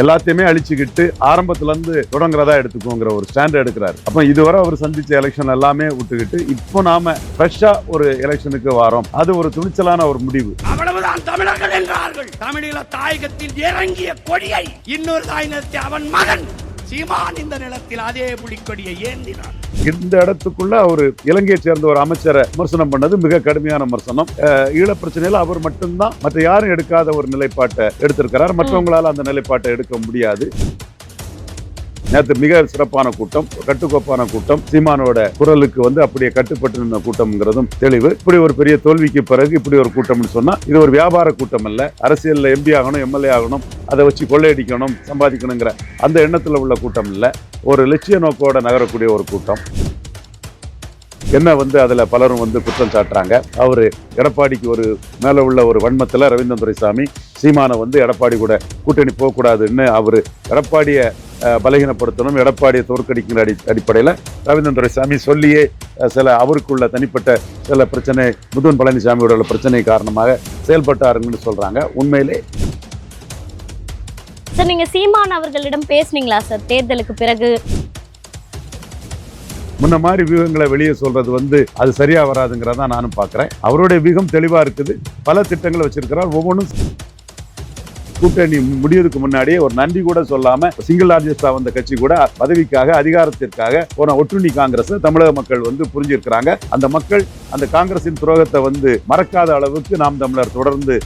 எல்லாத்தையுமே அழிச்சுக்கிட்டு ஆரம்பத்துல இருந்து தொடங்குறதா எடுத்துக்கோங்கிற ஒரு ஸ்டாண்ட் எடுக்கிறாரு. அப்ப இதுவரை அவர் சந்திச்ச எலெக்ஷன் எல்லாமே விட்டுக்கிட்டு இப்போ நாம ஃப்ரெஷ்ஷா ஒரு எலெக்ஷனுக்கு வாரோம். அது ஒரு துணிச்சலான ஒரு முடிவு. அவ்வளவுதான் தமிழர்கள் என்றார்கள். தமிழீழ தாயகத்தில் இறங்கிய கொடியை இன்னொரு தாயினத்தை அவன் மகன் சீமான் இந்த நிலத்தில் அதே புலிக்கொடியை ஏந்தினார். இந்த இடத்துக்குள்ள அவர் இலங்கையை சேர்ந்த ஒரு அமைச்சரை விமர்சனம் பண்ணது மிக கடுமையான விமர்சனம். ஈழ பிரச்சனையில அவர் மட்டும்தான், மற்ற யாரும் எடுக்காத ஒரு நிலைப்பாட்டை எடுத்திருக்கிறார். மற்றவங்களால அந்த நிலைப்பாட்டை எடுக்க முடியாது. நேற்று மிக சிறப்பான கூட்டம், கட்டுக்கோப்பான கூட்டம். சீமானோட குரலுக்கு அப்படியே கட்டுப்பட்டு நின்ற கூட்டம்ங்கிறதும் தெளிவு. இப்படி ஒரு பெரிய தோல்விக்கு பிறகு இப்படி ஒரு கூட்டம்னு சொன்னா இது ஒரு வியாபார கூட்டம் அல்ல. அரசியல்ல எம்பி ஆகணும், எம்எல்ஏ ஆகணும், அதை வச்சு கொள்ளையடிக்கணும், சம்பாதிக்கணுங்கிற அந்த எண்ணத்துல உள்ள கூட்டம் இல்ல. ஒரு லட்சிய நோக்கோட நகரக்கூடிய ஒரு கூட்டம். என்ன அதுல பலரும் குற்றம் சாட்டுறாங்க. அவரு எடப்பாடிக்கு ஒரு மேல உள்ள ஒரு வன்மத்துல ரவீந்திரன் துரைசாமி சீமான எடப்பாடி கூட கூட்டணி போகக்கூடாதுன்னு அவரு எடப்பாடிய பலகீனப்படுத்தணும், எடப்பாடியை தோற்கடிக்கிற அடிப்படையில் ரவீந்திரன் துரைசாமி சொல்லியே சில அவருக்குள்ள தனிப்பட்ட சில பிரச்சனை, முதுவன் பழனிசாமியோட பிரச்சனை காரணமாக செயல்பட்டாருன்னு சொல்றாங்க. உண்மையிலே சார், நீங்க சீமான் அவர்களிடம் பேசுனீங்களா சார் தேர்தலுக்கு பிறகு? முன்ன மாதிரி வியூகங்களை வெளியே சொல்றது அது சரியா வராதுங்கிறதா நானும் பாக்குறேன். அவருடைய வியூகம் தெளிவா இருக்குது. பல திட்டங்களை வச்சிருக்கிறார். ஒவ்வொன்றும் கூட்டணி முடியறதுக்கு முன்னாடியே ஒரு நன்றி கூட சொல்லாம சிங்கிள் லார்ஜஸ்டா வந்த கட்சி கூட பதவிக்காக, அதிகாரத்திற்காக போன ஒற்றுமை காங்கிரஸ் தமிழக மக்கள் புரிஞ்சிருக்கிறாங்க. அந்த மக்கள் அந்த காங்கிரசின் துரோகத்தை மறக்காத அளவுக்கு நாம் தமிழர் தொடர்ந்து.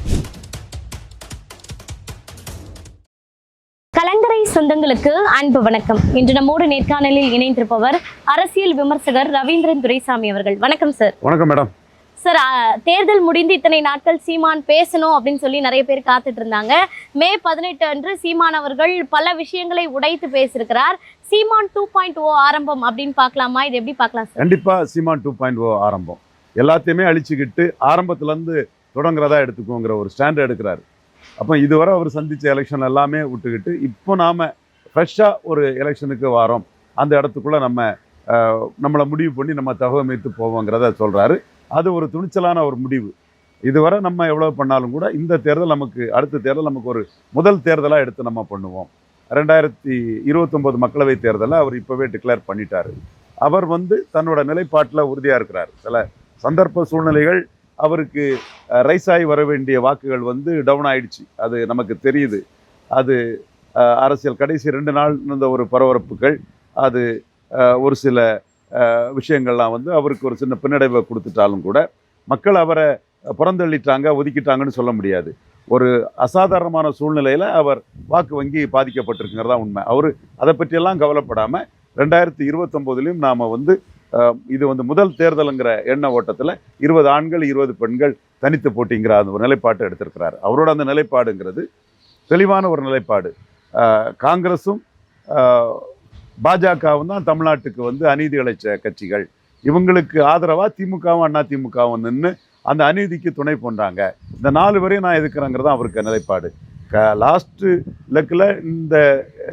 கலங்கரை சொந்தங்களுக்கு அன்பு வணக்கம். இன்று நம்மோடு நேர்காணலில் இணைந்திருப்பவர் அரசியல் விமர்சகர் ரவீந்திரன் துரைசாமி அவர்கள். வணக்கம் சார். வணக்கம் மேடம். சார், தேர்தல் முடிந்து இத்தனை நாட்கள் சீமான் பேசணும் அப்படின்னு சொல்லி நிறைய பேர் காத்துட்டு இருந்தாங்க. மே 18 அன்று சீமான் அவர்கள் பல விஷயங்களை உடைத்து பேசியிருக்கிறார். சீமான் 2.0 ஆரம்பம் அப்படின்னு பார்க்கலாமா? இது எப்படி பார்க்கலாம் சார்? கண்டிப்பா சீமான் 2.0 ஆரம்பம். எல்லாத்தையுமே அழிச்சுக்கிட்டு ஆரம்பத்துல இருந்து தொடங்குறதா எடுத்துக்கோங்கிற ஒரு ஸ்டாண்ட் எடுக்கிறாரு. அப்போ இதுவரை அவர் சந்திச்ச எலெக்ஷன் எல்லாமே விட்டுக்கிட்டு இப்போ நாம ஃப்ரெஷ்ஷா ஒரு எலெக்ஷனுக்கு வாரோம். அந்த இடத்துக்குள்ள நம்மளை முடிவு பண்ணி நம்ம தகவமைத்து போவோங்கிறத சொல்றாரு. அது ஒரு துணிச்சலான ஒரு முடிவு. இதுவரை நம்ம எவ்வளவு பண்ணாலும் கூட இந்த தேர்தல் அடுத்த தேர்தல் நமக்கு ஒரு முதல் தேர்தலாக எடுத்து நம்ம பண்ணுவோம். 2029 மக்களவை தேர்தலை அவர் இப்போவே டிக்ளேர் பண்ணிட்டாரு. அவர் தன்னோட நிலைப்பாட்டில் உறுதியாக இருக்கிறார். சில சந்தர்ப்ப சூழ்நிலைகள் அவருக்கு ரைஸ் ஆகி வர வேண்டிய வாக்குகள் டவுன் ஆயிடுச்சு. அது நமக்கு தெரியுது. அது அரசியல் கடைசி 2 நாள் இருந்த ஒரு பரபரப்புகள், அது ஒரு சில விஷயங்கள்லாம் அவருக்கு ஒரு சின்ன பின்னடைவை கொடுத்துட்டாலும் கூட மக்கள் அவரை புறந்தள்ளிட்டாங்க, ஒதுக்கிட்டாங்கன்னு சொல்ல முடியாது. ஒரு அசாதாரணமான சூழ்நிலையில் அவர் வாக்கு வங்கி பாதிக்கப்பட்டிருக்குங்கிறதா உண்மை. அவர் அதை பற்றியெல்லாம் கவலைப்படாமல் 2029 நாம் இது முதல் தேர்தலுங்கிற எண்ண ஓட்டத்தில் 20 ஆண்கள் 20 பெண்கள் தனித்து போட்டிங்கிற அந்த ஒரு நிலைப்பாட்டை எடுத்திருக்கிறார். அவரோட அந்த நிலைப்பாடுங்கிறது தெளிவான ஒரு நிலைப்பாடு. காங்கிரஸும் பாஜகவும் தான் தமிழ்நாட்டுக்கு அநீதி இழைச்ச கட்சிகள். இவங்களுக்கு ஆதரவா திமுகவும் அண்ணா திமுகவும் நின்று அந்த அநீதிக்கு துணை போன்றாங்க. இந்த 4 வரையும் நான் எதுக்குறேங்கிறது தான் அவருக்கு நிலைப்பாடு. லாஸ்ட் இலக்கில் இந்த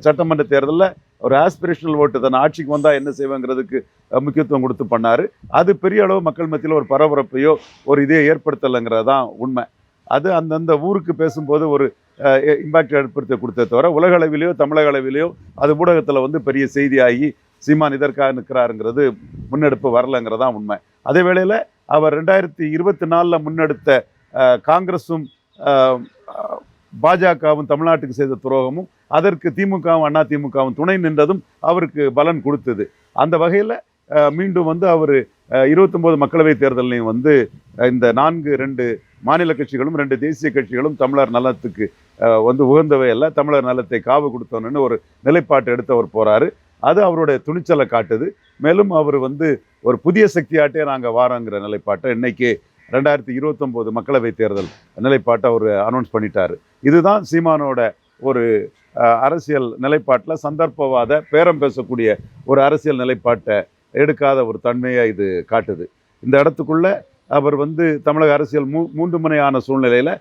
சட்டமன்ற தேர்தலில் ஒரு ஆஸ்பிரேஷனல் ஓட்டு தன் ஆட்சிக்கு வந்தால் என்ன செய்வேங்கிறதுக்கு முக்கியத்துவம் கொடுத்து பண்ணார். அது பெரிய அளவு மக்கள் மத்தியில் ஒரு பரபரப்பையோ ஒரு இதையோ ஏற்படுத்தலைங்கிறது தான் உண்மை. அது அந்தந்த ஊருக்கு பேசும்போது ஒரு இம்பாக்ட் ஏற்படுத்த கொடுத்த தவிர உலக அளவிலேயோ தமிழக அளவிலேயோ அது ஊடகத்தில் பெரிய செய்தியாகி சீமான் இதற்காக நிற்கிறாருங்கிறது முன்னெடுப்பு வரலைங்கிறதான் உண்மை. அதே வேளையில் அவர் 2024 முன்னெடுத்த காங்கிரஸும் பாஜகவும் தமிழ்நாட்டுக்கு செய்த துரோகமும் அதற்கு திமுகவும் அண்ணா திமுகவும் துணை நின்றதும் அவருக்கு பலன் கொடுத்தது. அந்த வகையில் மீண்டும் அவர் 29 மக்களவை தேர்தலையும் இந்த 2 மாநில கட்சிகளும் 2 தேசிய கட்சிகளும் தமிழர் நலத்துக்கு உகந்தவை அல்ல, தமிழர் நலத்தை காவு கொடுத்தோன்னு ஒரு நிலைப்பாட்டை எடுத்தவர் போறாரு. அது அவருடைய துணிச்சலை காட்டுது. மேலும் அவர் ஒரு புதிய சக்தியாட்டே நாங்கள் வாரோங்கிற நிலைப்பாட்டை இன்னைக்கு 2029 மக்களவை தேர்தல் நிலைப்பாட்டை அவர் அனௌன்ஸ் பண்ணிட்டாரு. இதுதான் சீமானோட ஒரு அரசியல் நிலைப்பாட்டில் சந்தர்ப்பவாத பேரம் பேசக்கூடிய ஒரு அரசியல் நிலைப்பாட்டை எடுக்காத ஒரு தன்மையை இது காட்டுது. இந்த இடத்துக்குள்ள அவர் தமிழக அரசியல் மூன்று முனையான சூழ்நிலையில்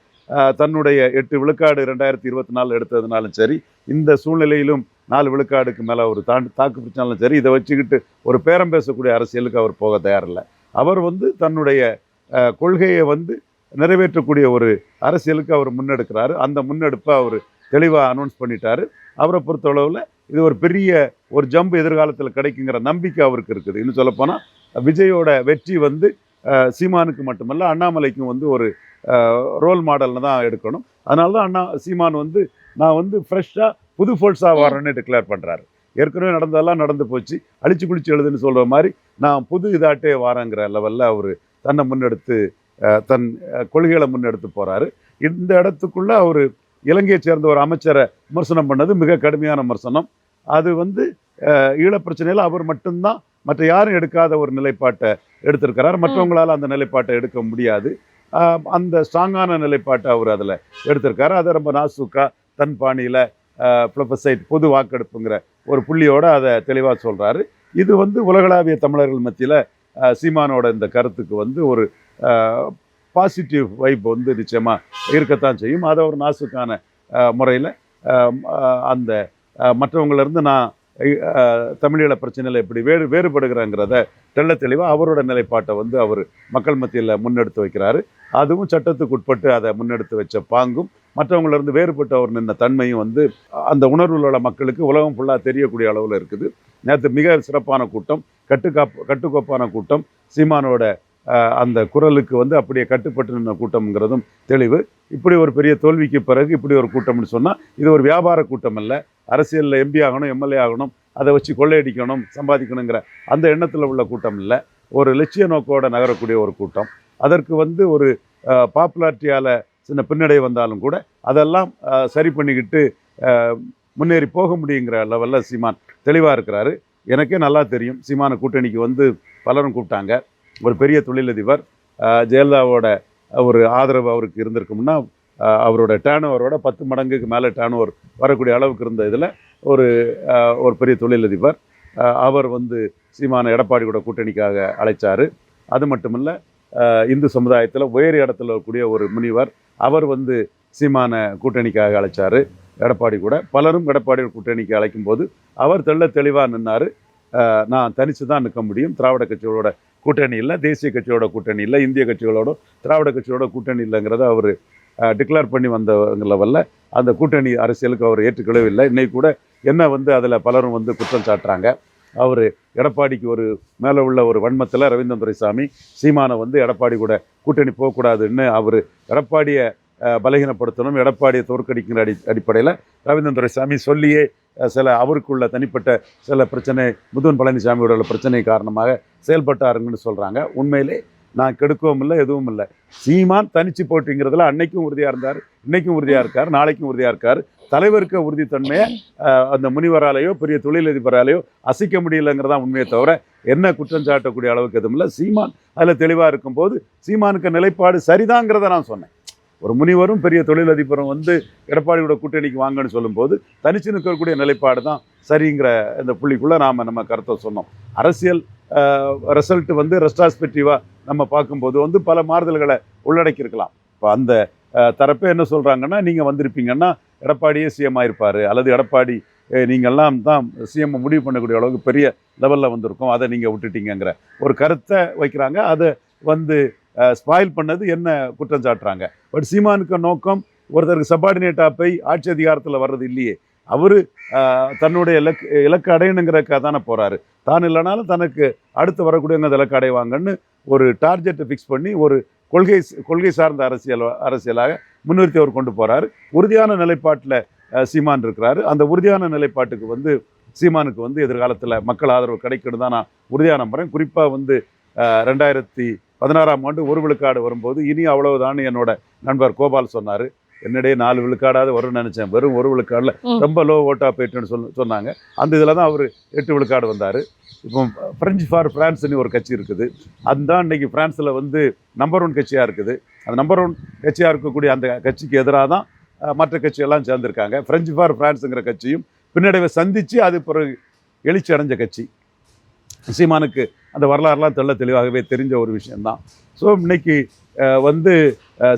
தன்னுடைய 8 விழுக்காடு 2024 எடுத்ததுனாலும் சரி, இந்த சூழ்நிலையிலும் 4 விழுக்காடுக்கு மேலே ஒரு தாக்கு பிடிச்சாலும் சரி, இதை வச்சுக்கிட்டு ஒரு பேரம் பேசக்கூடிய அரசியலுக்கு அவர் போக தயாரில்லை. அவர் தன்னுடைய கொள்கையை நிறைவேற்றக்கூடிய ஒரு அரசியலுக்கு அவர் முன்னெடுக்கிறாரு. அந்த முன்னெடுப்பை அவர் தெளிவாக அனௌன்ஸ் பண்ணிட்டாரு. அவரை பொறுத்தளவில் இது ஒரு பெரிய ஒரு ஜம்ப் எதிர்காலத்தில் கிடைக்குங்கிற நம்பிக்கை அவருக்கு இருக்குது. இன்னும் சொல்லப்போனால் விஜயோட வெற்றி வந்து சீமானுக்கு மட்டுமல்ல அண்ணாமலைக்கும் வந்து ஒரு ரோல் மாடல்னு தான் எடுக்கணும். அதனால தான் சீமான் வந்து நான் வந்து ஃப்ரெஷ்ஷாக புது ஃபோர்ஸாக வரேன்னு டிக்ளேர் பண்ணுறாரு. ஏற்கனவே நடந்ததெல்லாம் நடந்து போச்சு, அழிச்சு குளிச்சு எழுதுன்னு சொல்கிற மாதிரி நான் புது இதாட்டே வாரங்கிற லெவலில் அவர் தன்னை முன்னெடுத்து தன் கொள்கைகளை முன்னெடுத்து போகிறாரு. இந்த இடத்துக்குள்ளே அவர் இலங்கையை சேர்ந்த ஒரு அமைச்சரை விமர்சனம் பண்ணது மிக கடுமையான விமர்சனம். அது வந்து ஈழப்பிரச்சனையில் அவர் மட்டும்தான், மற்ற யாரும் எடுக்காத ஒரு நிலைப்பாட்டை எடுத்திருக்கிறார். மற்றவங்களால் அந்த நிலைப்பாட்டை எடுக்க முடியாது. அந்த ஸ்ட்ராங்கான நிலைப்பாட்டை அவர் அதில் எடுத்திருக்காரு. அதை ரொம்ப நாசுக்கா தன் பாணியில் ப்ளபசைட் பொது வாக்கெடுப்புங்கிற ஒரு புள்ளியோடு அதை தெளிவாக சொல்கிறாரு. இது வந்து உலகளாவிய தமிழர்கள் மத்தியில் சீமானோட இந்த கருத்துக்கு வந்து ஒரு பாசிட்டிவ் வைப் வந்து நிச்சயமாக இருக்கத்தான் செய்யும். அதை ஒரு நாசுக்கான முறையில் அந்த மற்றவங்களிருந்து நான் தமிழீழ பிரச்சனையில் எப்படி வேறுபடுகிறேங்கிறத தெள்ள தெளிவாக அவரோட நிலைப்பாட்டை வந்து அவர் மக்கள் மத்தியில் முன்னெடுத்து வைக்கிறாரு. அதுவும் சட்டத்துக்கு உட்பட்டு அதை முன்னெடுத்து வச்ச பாங்கும் மற்றவங்களிருந்து வேறுபட்டு அவர் நின்ன தன்மையும் வந்து அந்த உணர்வில் உள்ள மக்களுக்கு உலகம் ஃபுல்லாக தெரியக்கூடிய அளவில் இருக்குது. நேற்று மிக சிறப்பான கூட்டம், கட்டுக்கோப்பான கூட்டம். சீமானோட அந்த குரலுக்கு வந்து அப்படியே கட்டுப்பட்டு நின்ற கூட்டம்ங்கிறதும் தெளிவு. இப்படி ஒரு பெரிய தோல்விக்கு பிறகு இப்படி ஒரு கூட்டம்னு சொன்னால் இது ஒரு வியாபார கூட்டம் அல்ல. அரசியலில் எம்பி ஆகணும், எம்எல்ஏ ஆகணும், அதை வச்சு கொள்ளையடிக்கணும், சம்பாதிக்கணுங்கிற அந்த எண்ணத்தில் உள்ள கூட்டம் இல்லை. ஒரு லட்சிய நோக்கோடு நகரக்கூடிய ஒரு கூட்டம். அதற்கு வந்து ஒரு பாப்புலாரிட்டியால் சின்ன பின்னடை வந்தாலும் கூட அதெல்லாம் சரி பண்ணிக்கிட்டு முன்னேறி போக முடியுங்கிற லெவலில் சீமான் தெளிவாக இருக்கிறாரு. எனக்கே நல்லா தெரியும், சீமான கூட்டணிக்கு வந்து பலரும் கூப்பிட்டாங்க. ஒரு பெரிய தொழிலதிபர், ஜெயலலிதாவோட ஒரு ஆதரவு அவருக்கு இருந்திருக்கும்னா அவரோட டேர்ன் ஓவரோட 10 மடங்குக்கு மேலே டேர்ன் ஓவர் வரக்கூடிய அளவுக்கு இருந்த இதில் ஒரு பெரிய தொழிலதிபர் அவர் வந்து சீமான எடப்பாடி கூட கூட்டணிக்காக அழைச்சார். அது மட்டுமில்லை, இந்து சமுதாயத்தில் உயர் இடத்துல இருக்கக்கூடிய ஒரு முனிவர் அவர் வந்து சீமான கூட்டணிக்காக அழைச்சார் எடப்பாடி கூட. பலரும் எடப்பாடி கூட்டணிக்கு அழைக்கும் போது அவர் தெளிவாக நின்னார். நான் தனித்து தான் நிற்க முடியும், திராவிட கட்சிகளோட கூட்டணி இல்லை, தேசிய கட்சியோட கூட்டணி இல்லை, இந்திய கட்சிகளோட திராவிட கட்சியோட கூட்டணி இல்லைங்கிறத அவர் டிக்ளேர் பண்ணி வந்த லெவலில் அந்த கூட்டணி அரசியலுக்கு அவர் ஏற்றுக்கொள்ளவே இல்லை. இன்னைக்கு கூட என்ன வந்து அதில் பலரும் வந்து குற்றம் சாட்டுறாங்க. அவர் எடப்பாடிக்கு ஒரு மேலே உள்ள ஒரு வன்மத்தில் ரவீந்திரன் துரைசாமி சீமானை வந்து எடப்பாடி கூட கூட்டணி போகக்கூடாதுன்னு அவர் எடப்பாடியை பலகீனப்படுத்தணும், எடப்பாடியை தோற்கடிக்கிற அடிப்படையில் ரவீந்திரன் துரைசாமி சொல்லியே சில அவருக்குள்ள தனிப்பட்ட சில பிரச்சனை, முதுவன் பழனிசாமியோட பிரச்சனை காரணமாக செயல்பட்டாருங்கன்னு சொல்கிறாங்க. உண்மையிலே நான் கெடுக்கவும் இல்லை, எதுவும் இல்லை. சீமான் தனிச்சு போட்டிங்கிறதுல அன்னைக்கும் உறுதியாக இருந்தார், இன்னைக்கும் உறுதியாக இருக்கார், நாளைக்கும் உறுதியாக இருக்கார். தலைவருக்கு உறுதித்தன்மையை அந்த முனிவராலேயோ பெரிய தொழிலதிபராலேயோ அசைக்க முடியலைங்கிறதான் உண்மையை தவிர என்ன குற்றம் சாட்டக்கூடிய அளவுக்கு எதுவும் இல்லை. சீமான் அதில் தெளிவாக இருக்கும்போது சீமானுக்கு நிலைப்பாடு சரிதாங்கிறத நான் சொன்னேன். ஒரு முனிவரும் பெரிய தொழிலதிபரும் வந்து எடப்பாடியோட கூட்டணிக்கு வாங்கன்னு சொல்லும்போது தனிச்சு நிற்கக்கூடிய நிலைப்பாடு தான் சரிங்கிற இந்த புள்ளிக்குள்ளே நம்ம கருத்தை சொன்னோம். அரசியல் ரிசல்ட் வந்து ரெஸ்ட்ராஸ்பெக்டிவாக நம்ம பார்க்கும்போது வந்து பல மாறுதல்களை உள்ளடக்கியிருக்கலாம். இப்போ அந்த தரப்பே என்ன சொல்கிறாங்கன்னா, நீங்கள் வந்திருப்பீங்கன்னா எடப்பாடியே சிஎம் ஆயிருப்பார், அல்லது எடப்பாடி நீங்கள்லாம் தான் சிஎம் முடிவு பண்ணக்கூடிய அளவுக்கு பெரிய லெவலில் வந்திருக்கோம், அதை நீங்கள் விட்டுட்டீங்கிற ஒரு கருத்தை வைக்கிறாங்க. அதை வந்து ஸ்பாயில் பண்ணது என்ன குற்றம் சாட்டுறாங்க. பட் சீமானுக்கு நோக்கம் ஒருத்தருக்கு சப்பார்டினேட்டாக போய் ஆட்சி அதிகாரத்தில் வர்றது இல்லையே. அவர் தன்னுடைய இலக்கு அடையணுங்கிறக்காக தானே போகிறாரு. தான் இல்லைனாலும் தனக்கு அடுத்து வரக்கூடியவங்க அந்த இலக்கு அடைவாங்கன்னு ஒரு டார்கெட்டை ஃபிக்ஸ் பண்ணி ஒரு கொள்கை சார்ந்த அரசியலாக முன்னிறுத்தி அவர் கொண்டு போகிறாரு. உறுதியான நிலைப்பாட்டில் சீமான் இருக்கிறாரு. அந்த உறுதியான நிலைப்பாட்டுக்கு வந்து சீமானுக்கு வந்து எதிர்காலத்தில் மக்கள் ஆதரவு கிடைக்கணும் தான் நான் உறுதியாக நம்புகிறேன். குறிப்பாக வந்து 2016ஆம் ஆண்டு 1 விழுக்காடு வரும்போது இனி அவ்வளவுதான் என்னோட நண்பர் கோபால் சொன்னார். என்னிடையே 4 விழுக்காடாவது வரும்னு நினச்சேன், வெறும் 1 விழுக்காடில் ரொம்ப லோ ஓட்டாக போயிட்டுன்னு சொன்னாங்க. அந்த இதில் தான் அவர் 8 விழுக்காடு வந்தார். இப்போ ஃப்ரெஞ்ச் ஃபார் ஃப்ரான்ஸ்னு ஒரு கட்சி இருக்குது, அதுதான் இன்றைக்கி ஃப்ரான்ஸில் வந்து நம்பர் 1 கட்சியாக இருக்குது. அந்த நம்பர் 1 கட்சியாக இருக்கக்கூடிய அந்த கட்சிக்கு எதிராக தான் மற்ற கட்சியெல்லாம் சேர்ந்துருக்காங்க. ஃப்ரெஞ்ச் ஃபார் ஃப்ரான்ஸுங்கிற கட்சியும் பின்னடைவை சந்தித்து அது பிறகு எழுச்சி அடைஞ்ச கட்சி. சீமானுக்கு அந்த வரலாறுலாம் தெளிவாகவே தெரிஞ்ச ஒரு விஷயந்தான். ஸோ இன்னைக்கு வந்து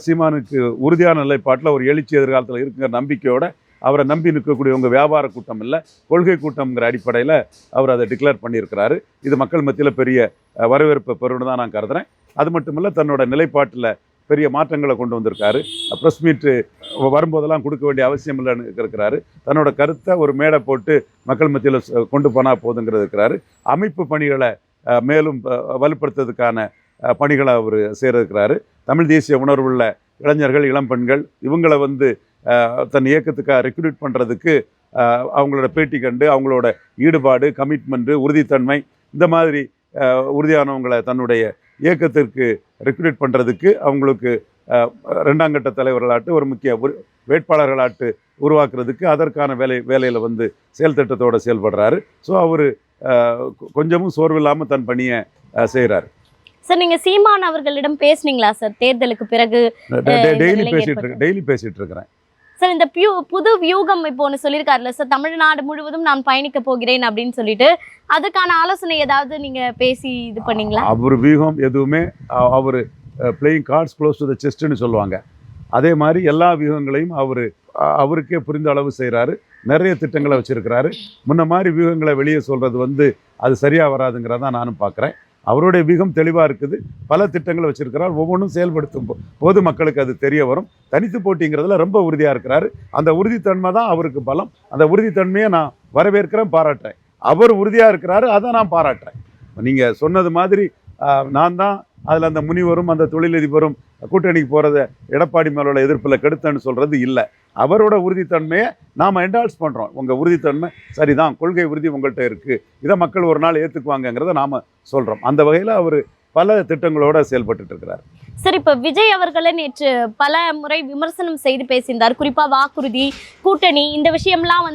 சீமானுக்கு உறுதியான நிலைப்பாட்டில் ஒரு எழுச்சி எதிர்காலத்தில் இருக்குங்கிற நம்பிக்கையோடு அவரை நம்பி நிற்கக்கூடியவங்க வியாபார கூட்டம் இல்லை, கொள்கை கூட்டம்ங்கிற அடிப்படையில் அவர் அதை டிக்ளேர் பண்ணியிருக்கிறாரு. இது மக்கள் மத்தியில் பெரிய வரவேற்பை பெறுன்னு தான் நான் கருதுகிறேன். அது மட்டும் இல்லை, தன்னோட நிலைப்பாட்டில் பெரிய மாற்றங்களை கொண்டு வந்திருக்காரு. ப்ரெஸ் மீட்டு வரும்போதெல்லாம் கொடுக்க வேண்டிய அவசியம் இல்லைன்னு இருக்கிறாரு. தன்னோட கருத்தை ஒரு மேடை போட்டு மக்கள் மத்தியில் கொண்டு போனால் போதுங்கிறது இருக்கிறாரு. அமைப்பு பணிகளை மேலும் வலுப்படுத்துறதுக்கான பணிகளை அவர் செய்திருக்கிறாரு. தமிழ் தேசிய உணர்வுள்ள இளைஞர்கள், இளம் பெண்கள் இவங்களை தன் இயக்கத்துக்காக ரெக்ரூட் பண்ணுறதுக்கு அவங்களோட பேட்டி கண்டு அவங்களோட ஈடுபாடு, கமிட்மெண்ட்டு, உறுதித்தன்மை இந்த மாதிரி உறுதியானவங்களை தன்னுடைய இயக்கத்திற்கு ரெக்ரூட் பண்ணுறதுக்கு அவங்களுக்கு 2ஆம் கட்ட தலைவர்களாட்டு ஒரு முக்கிய வேட்பாளர்களாட்டு உருவாக்குறதுக்கு அதற்கான வேலையில் செயல் திட்டத்தோடு செயல்படுறாரு. ஸோ அவர் கொஞ்சமும் சோர்வில்லாமல் தன் பணியை செய்கிறார். சார், நீங்க சீமான் அவர்களிடம் பேசுனீங்களா சார் தேர்தலுக்கு பிறகு? டெய்லி பேசிட்டு இருக்கிறேன் சார். இந்த புது வியூகம் இப்போ ஒன்று சொல்லியிருக்காருல்ல சார், தமிழ்நாடு முழுவதும் நான் பயணிக்க போகிறேன் அப்படின்னு சொல்லிட்டு, அதுக்கான ஆலோசனை ஏதாவது நீங்க பேசி இது பண்ணீங்களா? அவர் வியூகம் எதுவுமே அவர் playing cards close to the செஸ்ட்னு சொல்லுவாங்க. அதே மாதிரி எல்லா வியூகங்களையும் அவருக்கே புரிந்த அளவு செய்கிறாரு. நிறைய திட்டங்களை வச்சிருக்கிறாரு. முன்ன மாதிரி வியூகங்களை வெளியே சொல்றது அது சரியாக வராதுங்கிறதான் நானும் பார்க்குறேன். அவருடைய வியூகம் தெளிவாக இருக்குது. பல திட்டங்களை வச்சிருக்கிறார். ஒவ்வொன்றும் செயல்படுத்தும் போது மக்களுக்கு அது தெரிய வரும். தனித்து போட்டிங்கிறதுல ரொம்ப உறுதியாக இருக்கிறாரு. அந்த உறுதித்தன்மை தான் அவருக்கு பலம். அந்த உறுதித்தன்மையை நான் வரவேற்கிறேன், பாராட்டுறேன். அவர் உறுதியாக இருக்கிறாரு, அதை நான் பாராட்டுறேன். நீங்கள் சொன்னது மாதிரி நான் தான் அதில் அந்த முனிவரும் அந்த தொழிலதிபரும் கூட்டணிக்கு போகிறத எடப்பாடி மேலோட எதிர்ப்பில் கெடுத்தேன்னு சொல்கிறது இல்லை. அவரோட உறுதித்தன்மையை நாம் என்டால்ஸ் பண்ணுறோம். உங்கள் உறுதித்தன்மை சரிதான், கொள்கை உறுதி உங்கள்கிட்ட இருக்குது, இதை மக்கள் ஒரு நாள் ஏற்றுக்குவாங்கங்கிறத நாம் சொல்கிறோம். அந்த வகையில் அவர் பல திட்டங்களோடு செயல்பட்டு இருக்கிறார். சரி, இப்போ விஜய் அவர்களை நேற்று பல முறை விமர்சனம் செய்து பேசியிருந்தார். குறிப்பாக வாக்குறுதி, கூட்டணி, இந்த விஷயம்லாம்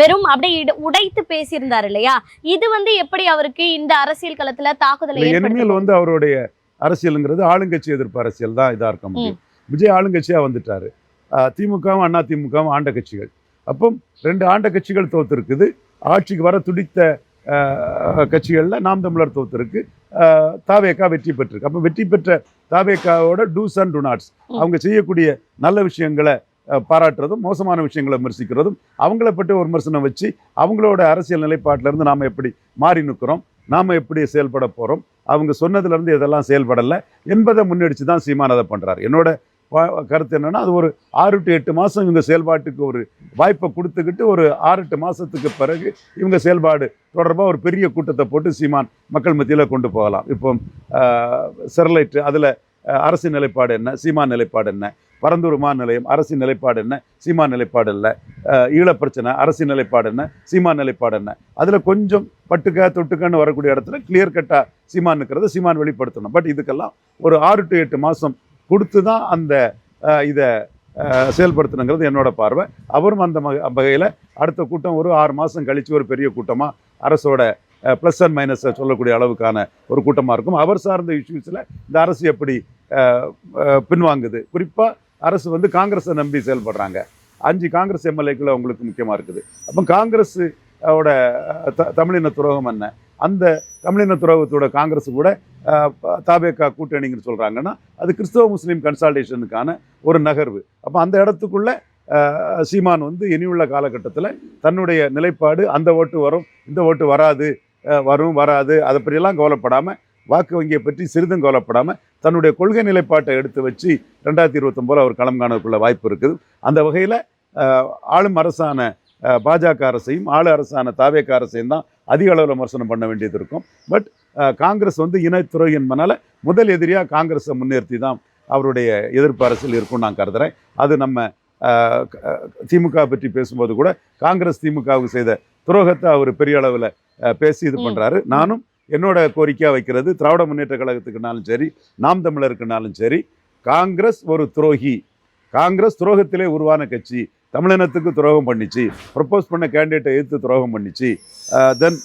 வெறும் அப்படியே உடைத்து பேசியிருந்தார் இல்லையா? இது எப்படி அவருக்கு இந்த அரசியல் களத்தில் தாக்குதலை இனிமேல் அவருடைய அரசியலுங்கிறது ஆளுங்கட்சி எதிர்ப்பு அரசியல் தான் இதாக இருக்க முடியும். விஜய் ஆளுங்கட்சியாக வந்துட்டாரு. திமுகவும் அண்ணா திமுகவும் ஆண்ட கட்சிகள். அப்போ 2 ஆண்ட கட்சிகள் தோத்துருக்குது. ஆட்சிக்கு வர துடித்த கட்சிகளில் நாம் தமிழர் தோத்துருக்கு. தாவேகா வெற்றி பெற்றிருக்கு. அப்போ வெற்றி பெற்ற தாவேகாவோட டூஸ் அண்ட் டு நாட்ஸ், அவங்க செய்யக்கூடிய நல்ல விஷயங்களை பாராட்டுறதும் மோசமான விஷயங்களை விமர்சிக்கிறதும், அவங்கள பற்றி ஒரு விமர்சனம் வச்சு அவங்களோட அரசியல் நிலைப்பாட்டிலேருந்து நாம் எப்படி மாறி நிற்கிறோம், நாம் எப்படி செயல்பட போகிறோம், அவங்க சொன்னதுலேருந்து எதெல்லாம் செயல்படலை என்பதை முன்னெடுத்து தான் சீமான் அதை பண்ணுறாரு. என்னோட கருத்து என்னென்னா, அது ஒரு 6 to 8 மாதம் இவங்க செயல்பாட்டுக்கு ஒரு வாய்ப்பை கொடுத்துக்கிட்டு ஒரு 6-8 மாதத்துக்கு பிறகு இவங்க செயல்பாடு தொடர்பாக ஒரு பெரிய கூட்டத்தை போட்டு சீமான் மக்கள் மத்தியில் கொண்டு போகலாம். இப்போ ஸ்டெர்லைட்டு, அதில் அரசின் நிலைப்பாடு என்ன, சீமான் நிலைப்பாடு என்ன, பரந்தூர் விமான நிலையம் அரசின் நிலைப்பாடு என்ன, சீமான் நிலைப்பாடு இல்லை, ஈழப்பிரச்சனை அரசின் நிலைப்பாடு என்ன, சீமான் நிலைப்பாடு என்ன, அதில் கொஞ்சம் பட்டுக்க தொட்டுக்கன்னு வரக்கூடிய இடத்துல கிளியர் கட்டாக சீமான் இருக்கிறத சீமான் வெளிப்படுத்தணும். பட் இதுக்கெல்லாம் ஒரு 6 to 8 மாதம் கொடுத்து தான் அந்த இதை செயல்படுத்தணுங்கிறது என்னோட பார்வை. அவரும் அந்த வகையில் அடுத்த கூட்டம் ஒரு 6 மாதம் கழித்து ஒரு பெரிய கூட்டமாக அரசோட ப்ளஸ் அண்ட் மைனஸை சொல்லக்கூடிய அளவுக்கான ஒரு கூட்டமாக இருக்கும். அவர் சார்ந்த இஷ்யூஸில் இந்த அரசு எப்படி பின்வாங்குது, குறிப்பாக அரசு காங்கிரஸை நம்பி செயல்படுறாங்க. 5 காங்கிரஸ் எம்எல்ஏக்கள் அவங்களுக்கு முக்கியமாக இருக்குது. அப்போ காங்கிரஸ் தமிழின துரோகம் என்ன, அந்த தமிழின துரோகத்தோட காங்கிரஸ் கூட தாவேகா கூட்டணின்னு சொல்கிறாங்கன்னா அது கிறிஸ்தவ முஸ்லீம் கன்சால்டேஷனுக்கான ஒரு நகர்வு. அப்போ அந்த இடத்துக்குள்ள சீமான் இனியுள்ள காலகட்டத்தில் தன்னுடைய நிலைப்பாடு, அந்த ஓட்டு வரும், இந்த ஓட்டு வராது, வரும் வராது, அதை பற்றியெல்லாம் கவலைப்படாமல், வாக்கு வங்கியை பற்றி சிறிதும் கவலைப்படாமல் தன்னுடைய கொள்கை நிலைப்பாட்டை எடுத்து வச்சு 2029 அவர் களம் காணக்குள்ள வாய்ப்பு இருக்குது. அந்த வகையில் ஆளும் அரசான பாஜக அரசையும் ஆளு அரசான தாவேகா அரசையும் தான் அதிக அளவில் விமர்சனம் பண்ண வேண்டியது இருக்கும். பட் காங்கிரஸ் இனத்துறை என்பதனால முதல் எதிரியாக காங்கிரஸை முன்னிறுத்தி தான் அவருடைய எதிர்ப்பு அரசியல் இருக்கும்னு நான் கருதுகிறேன். அது நம்ம திமுக பற்றி பேசும்போது கூட காங்கிரஸ் திமுகவுக்கு செய்த துரோகத்தை அவர் பெரிய அளவில் பேசி இது பண்ணுறாரு. நானும் என்னோட கோரிக்கையாக வைக்கிறது, திராவிட முன்னேற்ற கழகத்துக்குனாலும் சரி, நாம் தமிழருக்குனாலும் சரி, காங்கிரஸ் ஒரு துரோகி. காங்கிரஸ் துரோகத்திலே உருவான கட்சி. தமிழினத்துக்கு துரோகம் பண்ணிச்சு, ப்ரப்போஸ் பண்ண கேண்டிடேட்டை எதிர்த்து துரோகம் பண்ணிச்சு. தென்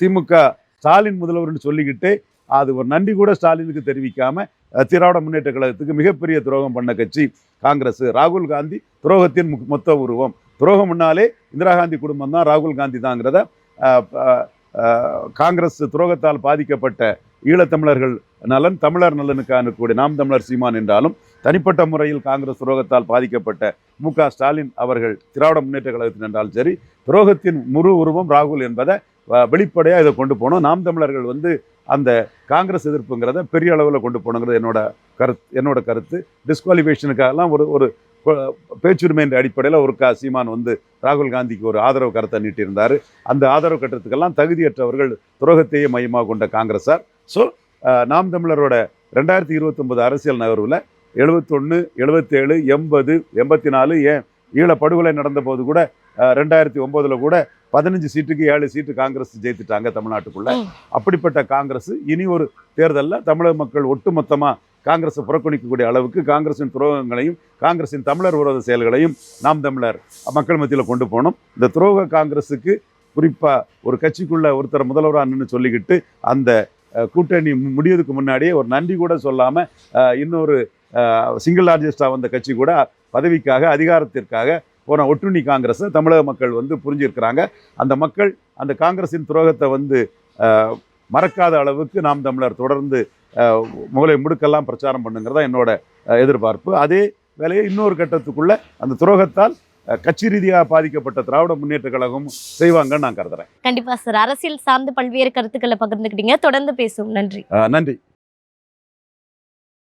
திமுக ஸ்டாலின் முதல்வர்னு சொல்லிக்கிட்டே அது ஒரு நன்றி கூட ஸ்டாலினுக்கு தெரிவிக்காமல் திராவிட முன்னேற்ற கழகத்துக்கு மிகப்பெரிய துரோகம் பண்ண கட்சி காங்கிரஸ். ராகுல் காந்தி துரோகத்தின் மொத்த உருவம். துரோகம்னாலே இந்திரா காந்தி குடும்பம் தான், ராகுல் காந்தி தாங்கிறத காங்கிரஸ் துரோகத்தால் பாதிக்கப்பட்ட ஈழத்தமிழர்கள் நலன், தமிழர் நலனுக்கான கூடிய நாம் தமிழர் சீமான் என்றாலும், தனிப்பட்ட முறையில் காங்கிரஸ் துரோகத்தால் பாதிக்கப்பட்ட மு.க. ஸ்டாலின் அவர்கள் திராவிட முன்னேற்ற கழகத்தின் என்றாலும் சரி, துரோகத்தின் முழு உருவம் ராகுல் என்பதை வெளிப்படையாக இதை கொண்டு போனோம். நாம் தமிழர்கள் அந்த காங்கிரஸ் எதிர்ப்புங்கிறத பெரிய அளவில் கொண்டு போகணுங்கிறது என்னோட கருத்து. டிஸ்குவாலிஃபிகேஷனுக்காகலாம் ஒரு பேச்சுரிமைன்ற அடிப்படையில் ஒருக்கா சீமான் வந்து ராகுல் காந்திக்கு ஒரு ஆதரவு கருத்தை நீட்டியிருந்தார். அந்த ஆதரவு கட்டத்துக்கெல்லாம் தகுதியற்றவர்கள் துரோகத்தையே மையமாக கொண்ட காங்கிரஸார். ஸோ நாம் தமிழரோட 2029 அரசியல் நகர்வில் 71, 77, 80, 84 ஏன் ஈழ படுகொலை நடந்த போது கூட 2009 கூட 15 சீட்டுக்கு 7 சீட்டு காங்கிரஸ் ஜெயித்துட்டாங்க தமிழ்நாட்டுக்குள்ள. அப்படிப்பட்ட காங்கிரஸ் இனி ஒரு தேர்தலில் தமிழக மக்கள் ஒட்டுமொத்தமாக காங்கிரஸை புறக்கணிக்கக்கூடிய அளவுக்கு காங்கிரஸின் துரோகங்களையும் காங்கிரஸின் தமிழர் விரோத செயல்களையும் நாம் தமிழர் மக்கள் மத்தியில் கொண்டு போனோம். இந்த துரோக காங்கிரஸுக்கு குறிப்பாக ஒரு கட்சிக்குள்ள ஒருத்தர் முதல்வராக நின்று சொல்லிக்கிட்டு அந்த கூட்டணி முடியதுக்கு முன்னாடியே ஒரு நன்றி கூட சொல்லாமல் இன்னொரு சிங்கிள் லார்ஜஸ்டாக வந்த கட்சி கூட பதவிக்காக அதிகாரத்திற்காக போன ஒட்டுண்ணி காங்கிரஸை தமிழக மக்கள் வந்து புரிஞ்சிருக்கிறாங்க. அந்த மக்கள் அந்த காங்கிரஸின் துரோகத்தை வந்து மறக்காத அளவுக்கு நாம் தமிழர் தொடர்ந்து முகலை முடுக்கெல்லாம் பிரச்சாரம் பண்ணுங்கிறதா என்னோட எதிர்பார்ப்பு. அதே வேலையை இன்னொரு கட்டத்துக்குள்ள அந்த துரோகத்தால் கட்சி ரீதியாக பாதிக்கப்பட்ட திராவிட முன்னேற்ற கழகம் செய்வாங்கன்னு நான் கருதுறேன். கண்டிப்பா சார், அரசியல் சார்ந்து பல்வேறு கருத்துக்களை பகிர்ந்துக்கிட்டீங்க. தொடர்ந்து பேசுவோம். நன்றி. நன்றி.